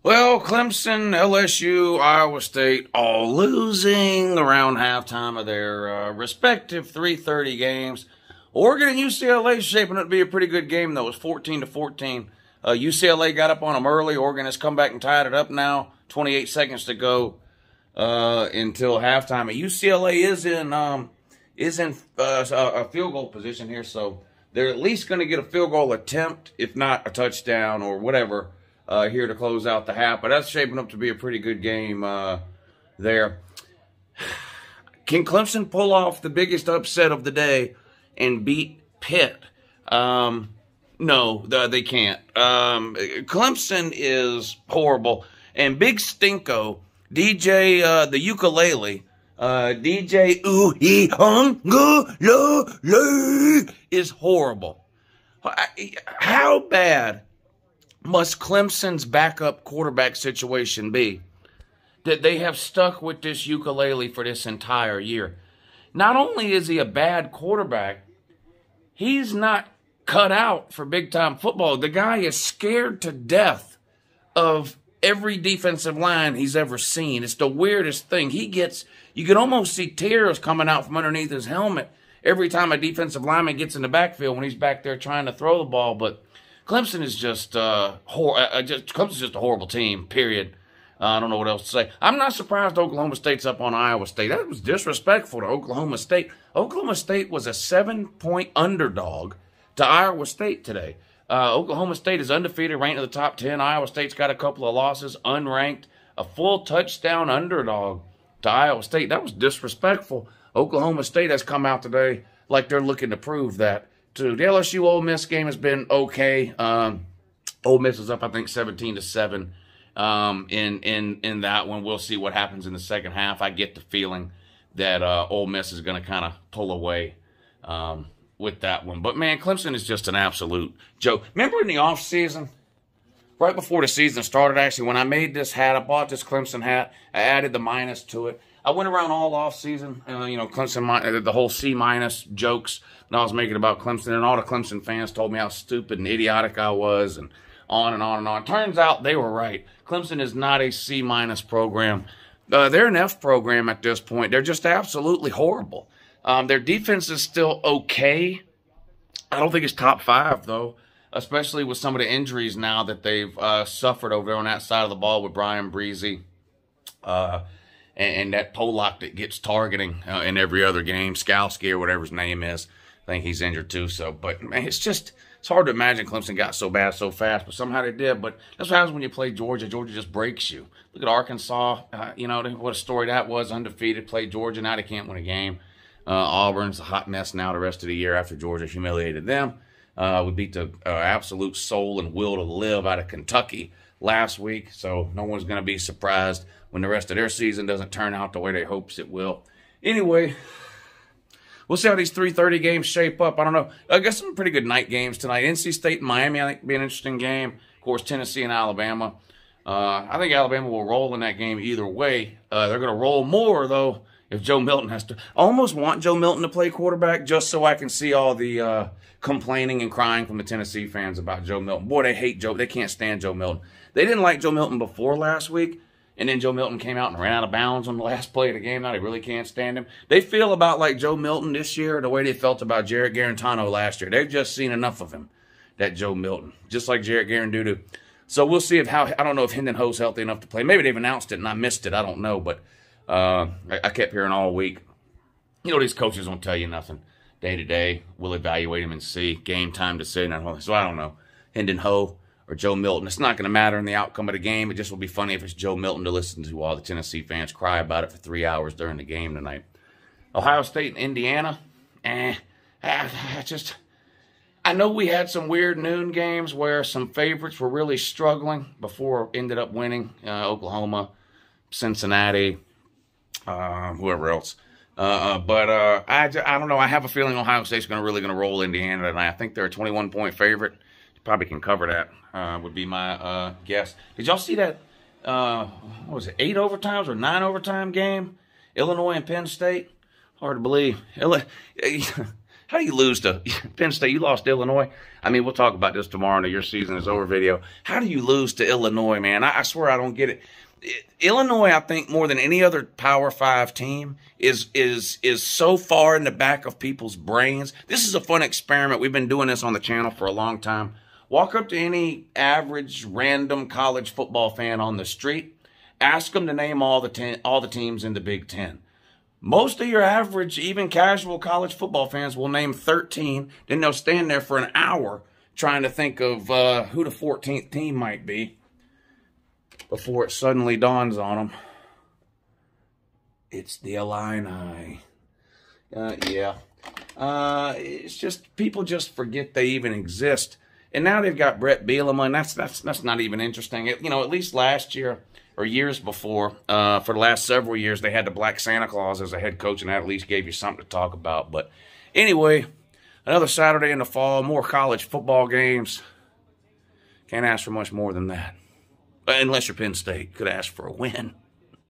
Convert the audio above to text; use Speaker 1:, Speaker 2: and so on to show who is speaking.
Speaker 1: Well, Clemson, LSU, Iowa State all losing around halftime of their respective 3:30 games. Oregon and UCLA is shaping up to be a pretty good game, though. It's 14-14. UCLA got up on them early. Oregon has come back and tied it up now. 28 seconds to go until halftime. UCLA is in a field goal position here, so they're at least going to get a field goal attempt, if not a touchdown or whatever, here to close out the half. But that's shaping up to be a pretty good game there. Can Clemson pull off the biggest upset of the day and beat Pitt? No, they can't. Clemson is horrible. And Big Stinko, DJ the ukulele, DJ UncleLou is horrible. How bad must Clemson's backup quarterback situation be that they have stuck with this ukulele for this entire year? Not only is he a bad quarterback, he's not cut out for big-time football. The guy is scared to death of every defensive line he's ever seen. It's the weirdest thing. You can almost see tears coming out from underneath his helmet every time a defensive lineman gets in the backfield when he's back there trying to throw the ball. But Clemson is Clemson's just a horrible team, period. I don't know what else to say. I'm not surprised Oklahoma State's up on Iowa State. That was disrespectful to Oklahoma State. Oklahoma State was a 7-point underdog to Iowa State today. Oklahoma State is undefeated, ranked in the top 10. Iowa State's got a couple of losses, unranked. A full touchdown underdog to Iowa State. That was disrespectful. Oklahoma State has come out today like they're looking to prove that too. The LSU Ole Miss game has been okay. Ole Miss is up, I think, 17-7 in that one. We'll see what happens in the second half. I get the feeling that Ole Miss is going to kind of pull away with that one. But, man, Clemson is just an absolute joke. Remember in the offseason, right before the season started, actually, when I made this hat, I bought this Clemson hat. I added the minus to it. I went around all offseason, Clemson, the whole C- jokes that I was making about Clemson, and all the Clemson fans told me how stupid and idiotic I was, and on and on and on. Turns out they were right. Clemson is not a C- program. They're an F program at this point. They're just absolutely horrible. Their defense is still okay. I don't think it's top 5, though, especially with some of the injuries now that they've suffered over there on that side of the ball with Brian Breezy and that Pollock that gets targeting in every other game, Skalski or whatever his name is. I think he's injured too. So, but man, it's hard to imagine Clemson got so bad so fast, but somehow they did. But that's what happens when you play Georgia. Georgia just breaks you. Look at Arkansas. What a story that was. Undefeated, played Georgia. Now they can't win a game. Auburn's a hot mess now the rest of the year after Georgia humiliated them. We beat the absolute soul and will to live out of Kentucky last week, so no one's going to be surprised when the rest of their season doesn't turn out the way they hopes it will. Anyway, we'll see how these 3:30 games shape up. I don't know. I guess some pretty good night games tonight. NC State and Miami, I think, will be an interesting game. Of course, Tennessee and Alabama. I think Alabama will roll in that game either way. They're going to roll more, though, if Joe Milton has to. I almost want Joe Milton to play quarterback just so I can see all the complaining and crying from the Tennessee fans about Joe Milton. Boy, they hate Joe. They can't stand Joe Milton. They didn't like Joe Milton before last week, and then Joe Milton came out and ran out of bounds on the last play of the game. Now they really can't stand him. They feel about like Joe Milton this year the way they felt about Jarrett Garantano last year. They've just seen enough of him, that Joe Milton, just like Jarrett Garandudu. So we'll see I don't know if Hendon Ho's healthy enough to play. Maybe they've announced it and I missed it. I don't know, but I kept hearing all week. These coaches won't tell you nothing. Day to day, we'll evaluate him and see. Game time decision. So I don't know. Hendon Ho or Joe Milton. It's not going to matter in the outcome of the game. It just will be funny if it's Joe Milton to listen to all the Tennessee fans cry about it for 3 hours during the game tonight. Ohio State and Indiana. I know we had some weird noon games where some favorites were really struggling before ended up winning. Oklahoma, Cincinnati, whoever else. I don't know. I have a feeling Ohio State's really going to roll Indiana tonight. I think they're a 21-point favorite. Probably can cover that, would be my guess. Did y'all see that, what was it, 8 overtimes or 9 overtime game? Illinois and Penn State? Hard to believe. How do you lose to Penn State? You lost to Illinois. I mean, we'll talk about this tomorrow in the Your Season Is Over video. How do you lose to Illinois, man? I swear I don't get it. Illinois, I think, more than any other Power 5 team, is so far in the back of people's brains. This is a fun experiment. We've been doing this on the channel for a long time. Walk up to any average, random college football fan on the street. Ask them to name all the teams in the Big Ten. Most of your average, even casual college football fans will name 13. Then they'll stand there for an hour trying to think of who the 14th team might be before it suddenly dawns on them. It's the Illini. It's just, people just forget they even exist. And now they've got Brett Bielema, and that's not even interesting. You know, at least last year, or years before, for the last several years, they had the Black Santa Claus as a head coach, and that at least gave you something to talk about. But anyway, another Saturday in the fall, more college football games. Can't ask for much more than that. Unless you're Penn State. Could ask for a win.